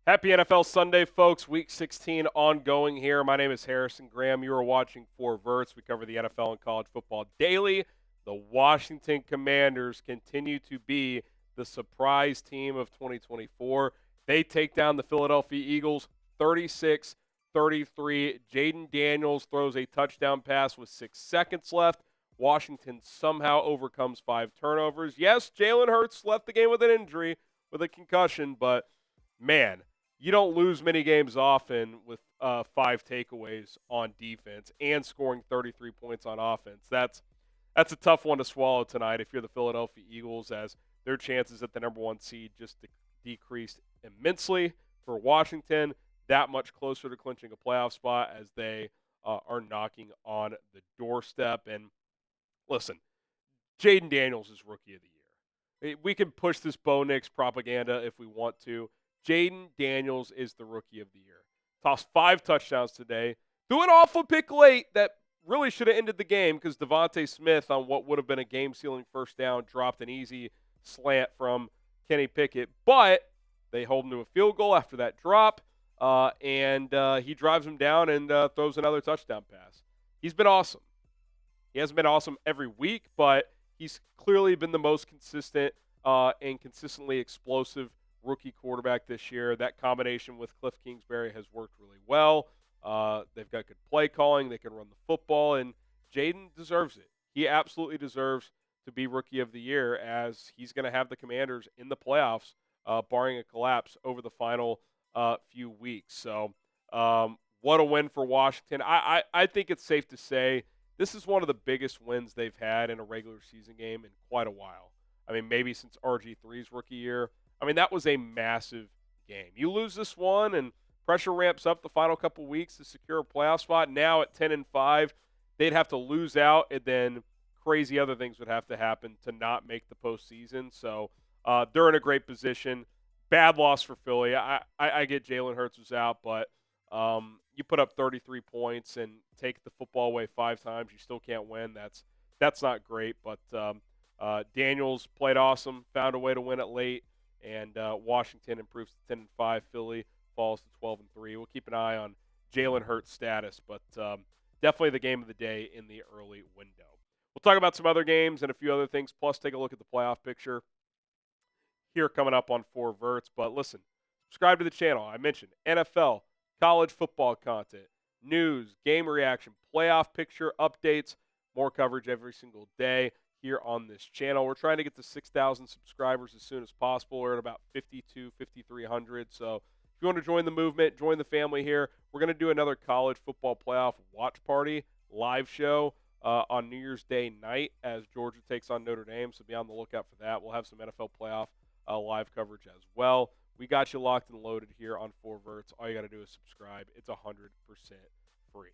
Happy NFL Sunday, folks. Week 16 ongoing here. My name is Harrison Graham. You are watching for Verts. We cover the NFL and college football daily. The Washington Commanders continue to be the surprise team of 2024. They take down the Philadelphia Eagles 36-33. Jayden Daniels throws a touchdown pass with 6 seconds left. Washington somehow overcomes 5 turnovers. Yes, Jalen Hurts left the game with an injury, with a concussion, but man, you don't lose many games often with 5 takeaways on defense and scoring 33 points on offense. That's a tough one to swallow tonight if you're the Philadelphia Eagles, as their chances at the number 1 seed just decreased immensely. For Washington, that much closer to clinching a playoff spot as they are knocking on the doorstep. And listen, Jayden Daniels is Rookie of the Year. We can push this Bo Nix propaganda if we want to. Jayden Daniels is the Rookie of the Year. Tossed 5 touchdowns today. Threw an awful pick late that really should have ended the game because Devontae Smith, on what would have been a game-sealing first down, dropped an easy slant from Kenny Pickett. But they hold him to a field goal after that drop, and he drives him down and throws another touchdown pass. He's been awesome. He hasn't been awesome every week, but he's clearly been the most consistent and consistently explosive rookie quarterback this year. That combination with Cliff Kingsbury has worked really well. They've got good play calling. They can run the football, and Jayden deserves it. He absolutely deserves to be Rookie of the Year, as he's going to have the Commanders in the playoffs, barring a collapse over the final few weeks. So what a win for Washington. I think it's safe to say this is one of the biggest wins they've had in a regular season game in quite a while. I mean, maybe since RG3's rookie year. I mean, that was a massive game. You lose this one, and pressure ramps up the final couple weeks to secure a playoff spot. Now at 10-5, they'd have to lose out, and then crazy other things would have to happen to not make the postseason. So they're in a great position. Bad loss for Philly. I get Jalen Hurts was out, but you put up 33 points and take the football away 5 times, you still can't win. That's not great. But Daniels played awesome, found a way to win it late. And Washington improves to 10-5. Philly falls to 12-3. We'll keep an eye on Jalen Hurts' status, but definitely the game of the day in the early window. We'll talk about some other games and a few other things, plus take a look at the playoff picture here coming up on 4 Verts. But listen, subscribe to the channel. I mentioned NFL, college football content, news, game reaction, playoff picture updates, more coverage every single day here on this channel. We're trying to get to 6,000 subscribers as soon as possible. We're at about 5,300. So if you want to join the movement, join the family here. We're going to do another college football playoff watch party live show on New Year's Day night as Georgia takes on Notre Dame. So be on the lookout for that. We'll have some NFL playoff live coverage as well. We got you locked and loaded here on 4 Verts. All you got to do is subscribe. It's 100% free.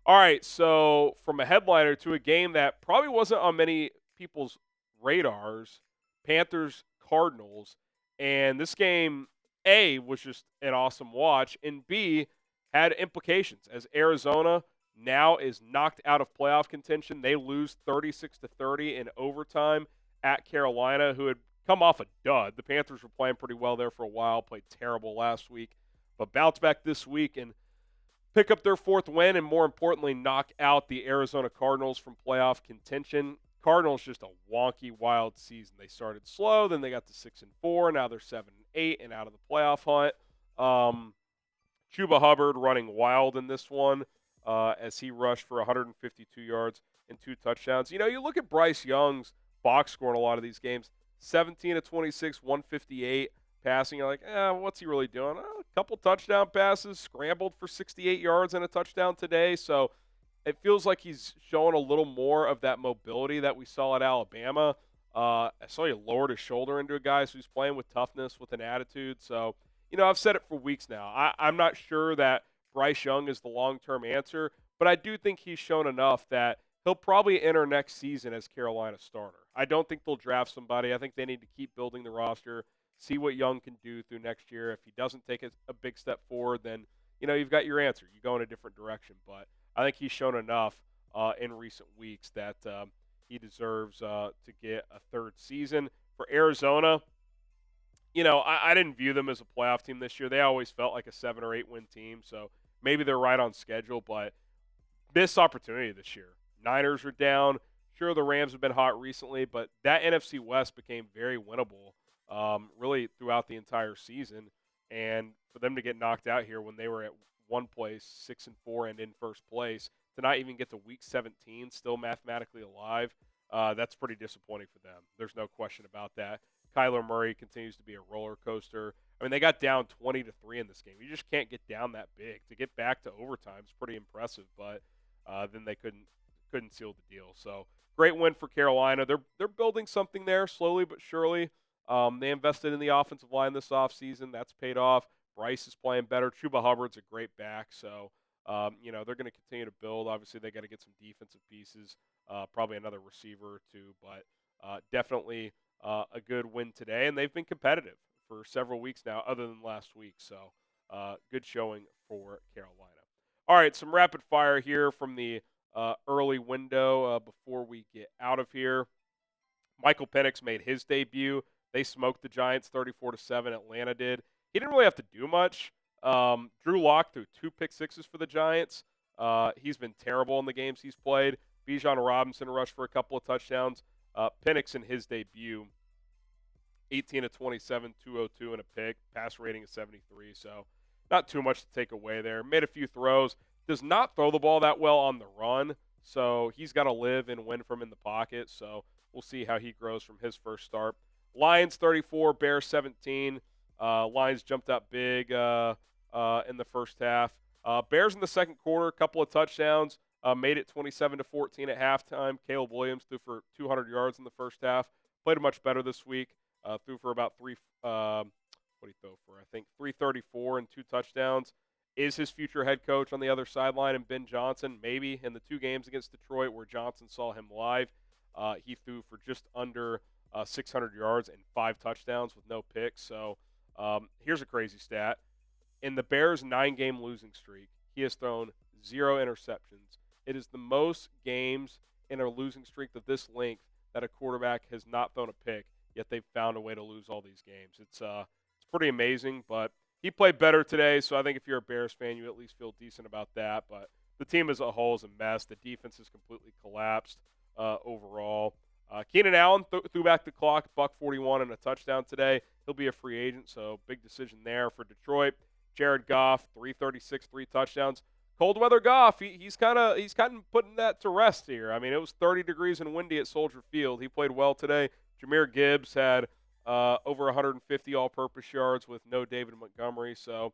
All right, so from a headliner to a game that probably wasn't on many people's radars, Panthers, Cardinals. And this game, A, was just an awesome watch, and B, had implications as Arizona now is knocked out of playoff contention. They lose 36-30 in overtime at Carolina, who had come off a dud. The Panthers were playing pretty well there for a while, played terrible last week, but bounced back this week and pick up their 4th win, and more importantly, knock out the Arizona Cardinals from playoff contention. Cardinals just a wonky, wild season. They started slow, then they got to 6-4. Now they're 7-8 and out of the playoff hunt. Chuba Hubbard running wild in this one as he rushed for 152 yards and 2 touchdowns. You know, you look at Bryce Young's box score in a lot of these games, 17-26, 158. Passing, you're like, what's he really doing? A couple touchdown passes, scrambled for 68 yards and a touchdown today. So it feels like he's showing a little more of that mobility that we saw at Alabama. I saw he lowered his shoulder into a guy, so he's playing with toughness, with an attitude. So, you know, I've said it for weeks now. I'm not sure that Bryce Young is the long-term answer, but I do think he's shown enough that he'll probably enter next season as Carolina's starter. I don't think they'll draft somebody. I think they need to keep building the roster, see what Young can do through next year. If he doesn't take a big step forward, then, you know, you've got your answer. You go in a different direction. But I think he's shown enough in recent weeks that he deserves to get a 3rd season. For Arizona, I didn't view them as a playoff team this year. They always felt like a 7 or 8 win team, so maybe they're right on schedule, but missed opportunity this year. Niners are down. Sure, the Rams have been hot recently, but that NFC West became very winnable really throughout the entire season. And for them to get knocked out here when they were at one place, 6-4, and in first place, to not even get to Week 17, still mathematically alive, that's pretty disappointing for them. There's no question about that. Kyler Murray continues to be a roller coaster. I mean, they got down 20-3 in this game. You just can't get down that big. To get back to overtime is pretty impressive, but then they couldn't seal the deal. So great win for Carolina. They're building something there slowly but surely. They invested in the offensive line this offseason. That's paid off. Bryce is playing better. Chuba Hubbard's a great back. So, they're going to continue to build. Obviously, they got to get some defensive pieces, probably another receiver or two, but definitely a good win today. And they've been competitive for several weeks now, other than last week. So, good showing for Carolina. All right, some rapid fire here from the early window before we get out of here. Michael Penix made his debut. They smoked the Giants 34-7. Atlanta did. He didn't really have to do much. Drew Lock threw 2 pick-sixes for the Giants. He's been terrible in the games he's played. Bijan Robinson rushed for a couple of touchdowns. Penix in his debut, 18-27, 202 and a pick. Pass rating is 73, so not too much to take away there. Made a few throws. Does not throw the ball that well on the run, so he's got to live and win from in the pocket. So we'll see how he grows from his first start. Lions 34, Bears 17. Lions jumped up big in the first half. Bears in the second quarter, a couple of touchdowns. Made it 27-14 at halftime. Caleb Williams threw for 200 yards in the first half. Played much better this week. Threw for about what did he throw for? I think 334 and 2 touchdowns. Is his future head coach on the other sideline and Ben Johnson? Maybe. In the 2 games against Detroit where Johnson saw him live, he threw for just under 600 yards and 5 touchdowns with no picks. So here's a crazy stat. In the Bears' 9-game losing streak, he has thrown 0 interceptions. It is the most games in a losing streak of this length that a quarterback has not thrown a pick, yet they've found a way to lose all these games. It's pretty amazing, but he played better today, so I think if you're a Bears fan, you at least feel decent about that. But the team as a whole is a mess. The defense has completely collapsed overall. Keenan Allen threw back the clock, $141 and a touchdown today. He'll be a free agent, so big decision there for Detroit. Jared Goff, 336, 3 touchdowns. Cold weather Goff, he's kind of putting that to rest here. I mean, it was 30 degrees and windy at Soldier Field. He played well today. Jahmyr Gibbs had over 150 all-purpose yards with no David Montgomery, so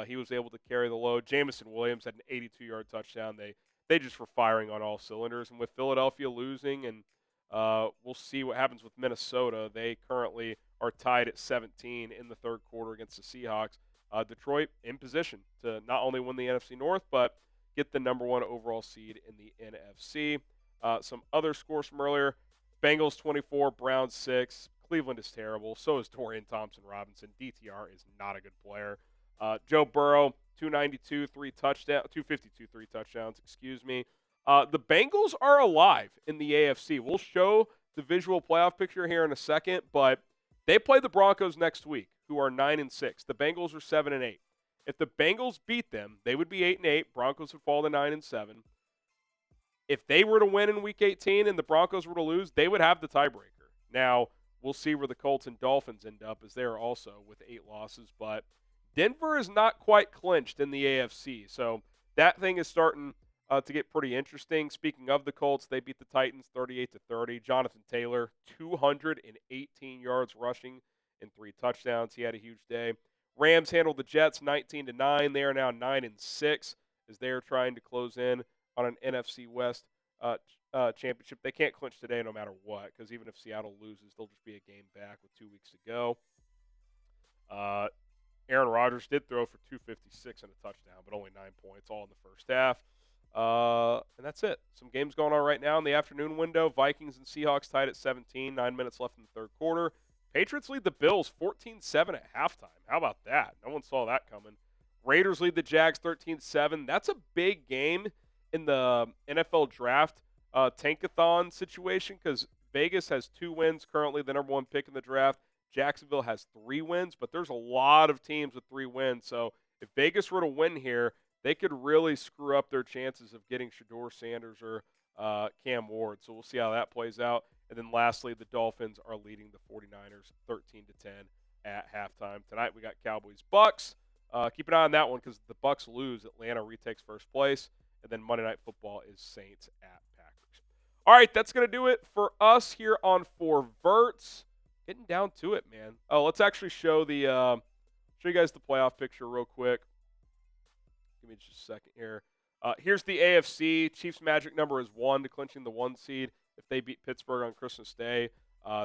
he was able to carry the load. Jamison Williams had an 82-yard touchdown. They just were firing on all cylinders. And with Philadelphia losing, and we'll see what happens with Minnesota. They currently are tied at 17 in the third quarter against the Seahawks. Detroit in position to not only win the NFC North, but get the number 1 overall seed in the NFC. Some other scores from earlier. Bengals 24, Browns 6. Cleveland is terrible. So is Torian Thompson-Robinson. DTR is not a good player. Joe Burrow, 292, 252, 3 touchdowns, excuse me. The Bengals are alive in the AFC. We'll show the visual playoff picture here in a second, but they play the Broncos next week, who are 9-6. The Bengals are 7-8. If the Bengals beat them, they would be 8-8. Broncos would fall to 9-7. If they were to win in Week 18 and the Broncos were to lose, they would have the tiebreaker. Now, we'll see where the Colts and Dolphins end up, as they are also with 8 losses. But Denver is not quite clinched in the AFC, so that thing is starting to get pretty interesting. Speaking of the Colts, they beat the Titans 38-30. Jonathan Taylor, 218 yards rushing and 3 touchdowns. He had a huge day. Rams handled the Jets 19-9. They are now 9-6 as they are trying to close in on an NFC West championship. They can't clinch today no matter what, because even if Seattle loses, they'll just be a game back with 2 weeks to go. Aaron Rodgers did throw for 256 and a touchdown, but only 9 points, all in the first half. And that's it. Some games going on right now in the afternoon window. Vikings and Seahawks tied at 17, 9 minutes left in the third quarter. Patriots lead the Bills 14-7 at halftime. How about that? No one saw that coming. Raiders lead the Jags 13-7. That's a big game in the NFL draft tankathon situation, because Vegas has 2 wins currently, the number 1 pick in the draft. Jacksonville has 3 wins, but there's a lot of teams with 3 wins. So if Vegas were to win here, they could really screw up their chances of getting Shedeur Sanders or Cam Ward. So we'll see how that plays out. And then lastly, the Dolphins are leading the 49ers 13-10 at halftime. Tonight we got Cowboys-Bucks. Keep an eye on that one because the Bucks lose. Atlanta retakes first place. And then Monday Night Football is Saints at Packers. All right, that's going to do it for us here on For Verts. Getting down to it, man. Oh, let's actually show you guys the playoff picture real quick. Give me just a second here. Here's the AFC. Chiefs' magic number is 1 to clinching the 1 seed. If they beat Pittsburgh on Christmas Day,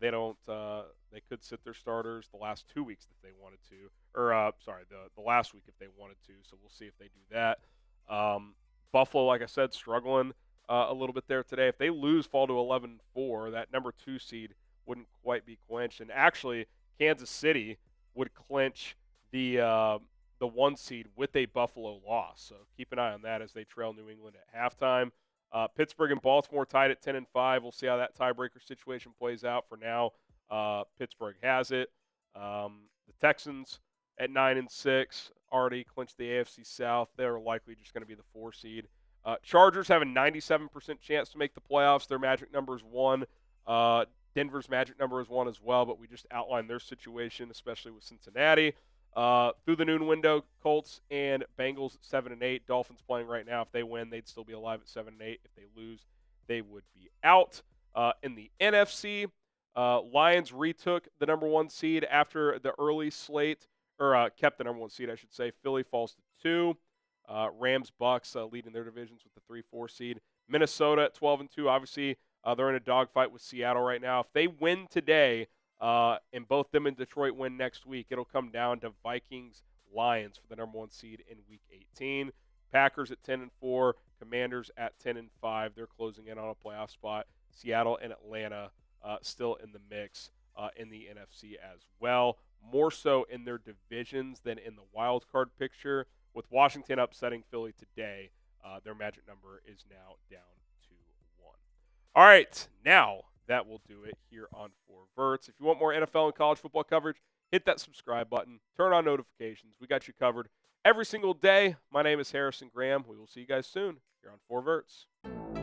they could sit their starters the last 2 weeks if they wanted to. Or, the last week if they wanted to. So we'll see if they do that. Buffalo, like I said, struggling a little bit there today. If they lose, fall to 11-4, that number 2 seed wouldn't quite be clinched. And actually, Kansas City would clinch the 1 seed with a Buffalo loss. So keep an eye on that as they trail New England at halftime. Pittsburgh and Baltimore tied at 10-5. We'll see how that tiebreaker situation plays out. For now, Pittsburgh has it. The Texans at 9-6 already clinched the AFC South. They're likely just going to be the 4 seed. Chargers have a 97% chance to make the playoffs. Their magic number is 1. Denver's magic number is 1 as well, but we just outlined their situation, especially with Cincinnati. Through the noon window, Colts and Bengals at 7-8. Dolphins playing right now. If they win, they'd still be alive at 7-8. If they lose, they would be out. In the NFC, Lions retook the number 1 seed after the early slate, or kept the number 1 seed, I should say. Philly falls to 2. Rams, Bucks leading their divisions with the 3-4 seed. Minnesota at 12-2. Obviously, they're in a dogfight with Seattle right now. If they win today, and both them and Detroit win next week, it'll come down to Vikings-Lions for the number 1 seed in Week 18. Packers at 10-4. Commanders at 10-5. They're closing in on a playoff spot. Seattle and Atlanta still in the mix in the NFC as well. More so in their divisions than in the wild card picture. With Washington upsetting Philly today, their magic number is now down to 1. All right, now that will do it here on 4Verts. If you want more NFL and college football coverage, hit that subscribe button. Turn on notifications. We got you covered every single day. My name is Harrison Graham. We will see you guys soon here on 4Verts.